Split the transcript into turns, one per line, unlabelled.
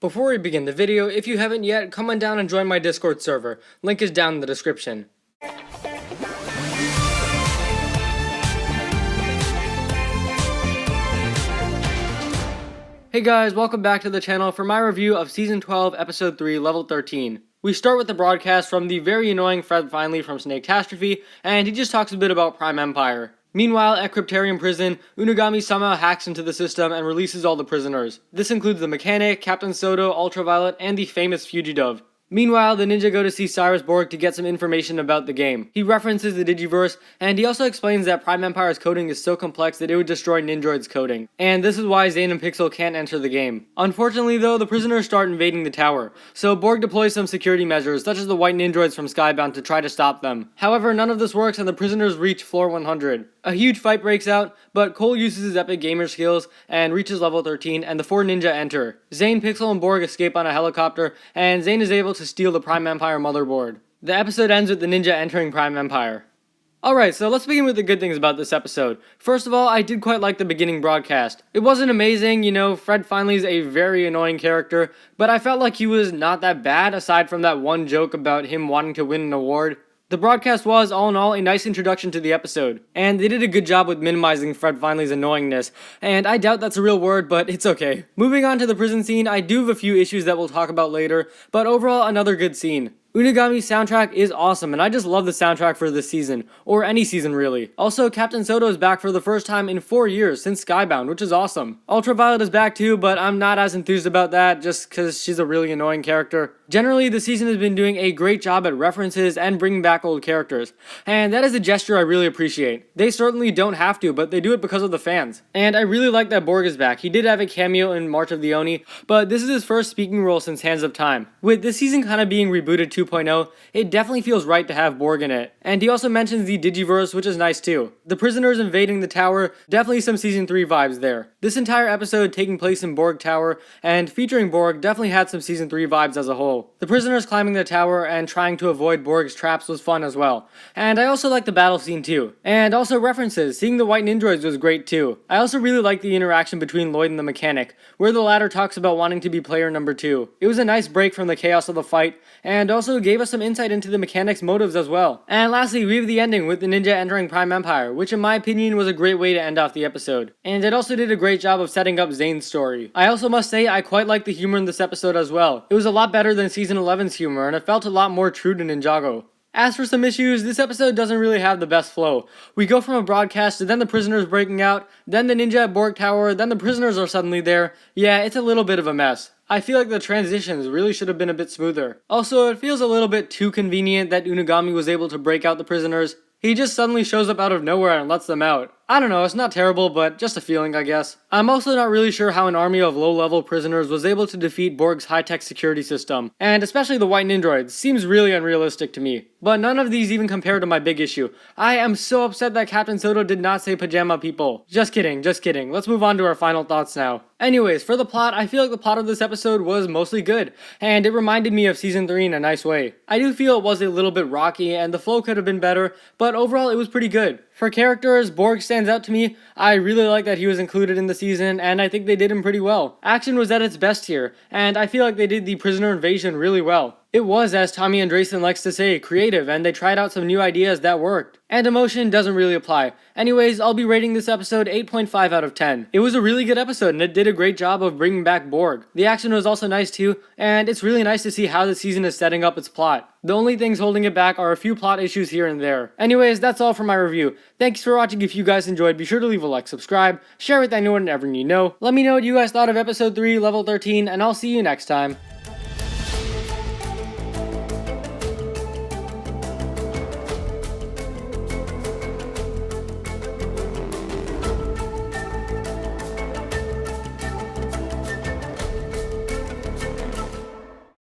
Before we begin the video, if you haven't yet, come on down and join my Discord server. Link is down in the description. Hey guys, welcome back to the channel for my review of Season 12, Episode 3, Level 13. We start with the broadcast from the very annoying Fred Finley from Snakecastrophe, and he just talks a bit about Prime Empire. Meanwhile, at Cryptarium Prison, Unagami somehow hacks into the system and releases all the prisoners. This includes the Mechanic, Captain Soto, Ultraviolet, and the famous Fugitive. Meanwhile, the ninja go to see Cyrus Borg to get some information about the game. He references the Digiverse, and he also explains that Prime Empire's coding is so complex that it would destroy Nindroid's coding. And this is why Zane and Pixel can't enter the game. Unfortunately though, the prisoners start invading the tower, so Borg deploys some security measures, such as the white Nindroids from Skybound, to try to stop them. However, none of this works and the prisoners reach floor 100. A huge fight breaks out, but Cole uses his epic gamer skills and reaches level 13, and the four ninja enter. Zane, Pixel, and Borg escape on a helicopter, and Zane is able to steal the Prime Empire motherboard. The episode ends with the ninja entering Prime Empire. Alright, so let's begin with the good things about this episode. First of all, I did quite like the beginning broadcast. It wasn't amazing, Fred Finley's a very annoying character, but I felt like he was not that bad aside from that one joke about him wanting to win an award. The broadcast was, all in all, a nice introduction to the episode, and they did a good job with minimizing Fred Finley's annoyingness, and I doubt that's a real word, but it's okay. Moving on to the prison scene, I do have a few issues that we'll talk about later, but overall, another good scene. Unagami's soundtrack is awesome, and I just love the soundtrack for this season, or any season really. Also, Captain Soto is back for the first time in 4 years since Skybound, which is awesome. Ultraviolet is back too, but I'm not as enthused about that just because she's a really annoying character. Generally, the season has been doing a great job at references and bringing back old characters, and that is a gesture I really appreciate. They certainly don't have to, but they do it because of the fans. And I really like that Borg is back. He did have a cameo in March of the Oni, but this is his first speaking role since Hands of Time. With this season kind of being rebooted 2.0, it definitely feels right to have Borg in it. And he also mentions the Digiverse, which is nice too. The prisoners invading the tower, definitely some Season 3 vibes there. This entire episode taking place in Borg Tower and featuring Borg definitely had some Season 3 vibes as a whole. The prisoners climbing the tower and trying to avoid Borg's traps was fun as well. And I also liked the battle scene too. And also references, seeing the white Nindroids was great too. I also really liked the interaction between Lloyd and the Mechanic, where the latter talks about wanting to be player number 2. It was a nice break from the chaos of the fight, and also gave us some insight into the Mechanic's motives as well. And lastly, we have the ending with the ninja entering Prime Empire, which in my opinion was a great way to end off the episode. And it also did a great job of setting up Zane's story. I also must say I quite liked the humor in this episode as well. It was a lot better than Season 11's humor, and it felt a lot more true to Ninjago. As for some issues, this episode doesn't really have the best flow. We go from a broadcast to then the prisoners breaking out, then the ninja at Borg Tower, then the prisoners are suddenly there. Yeah, it's a little bit of a mess. I feel like the transitions really should have been a bit smoother. Also, it feels a little bit too convenient that Unagami was able to break out the prisoners. He just suddenly shows up out of nowhere and lets them out. I don't know, it's not terrible, but just a feeling, I guess. I'm also not really sure how an army of low-level prisoners was able to defeat Borg's high-tech security system, and especially the white Nindroids seems really unrealistic to me. But none of these even compare to my big issue. I am so upset that Captain Soto did not say pajama people. Just kidding, just kidding. Let's move on to our final thoughts now. Anyways, for the plot, I feel like the plot of this episode was mostly good, and it reminded me of Season 3 in a nice way. I do feel it was a little bit rocky, and the flow could have been better, but overall it was pretty good. For characters, Borg stands out to me. I really like that he was included in the season, and I think they did him pretty well. Action was at its best here, and I feel like they did the prisoner invasion really well. It was, as Tommy Andresen likes to say, creative, and they tried out some new ideas that worked. And emotion doesn't really apply. Anyways, I'll be rating this episode 8.5 out of 10. It was a really good episode, and it did a great job of bringing back Borg. The action was also nice too, and it's really nice to see how the season is setting up its plot. The only things holding it back are a few plot issues here and there. Anyways, that's all for my review. Thanks for watching. If you guys enjoyed, be sure to leave a like, subscribe, share with anyone and everyone you know. Let me know what you guys thought of episode 3, level 13, and I'll see you next time.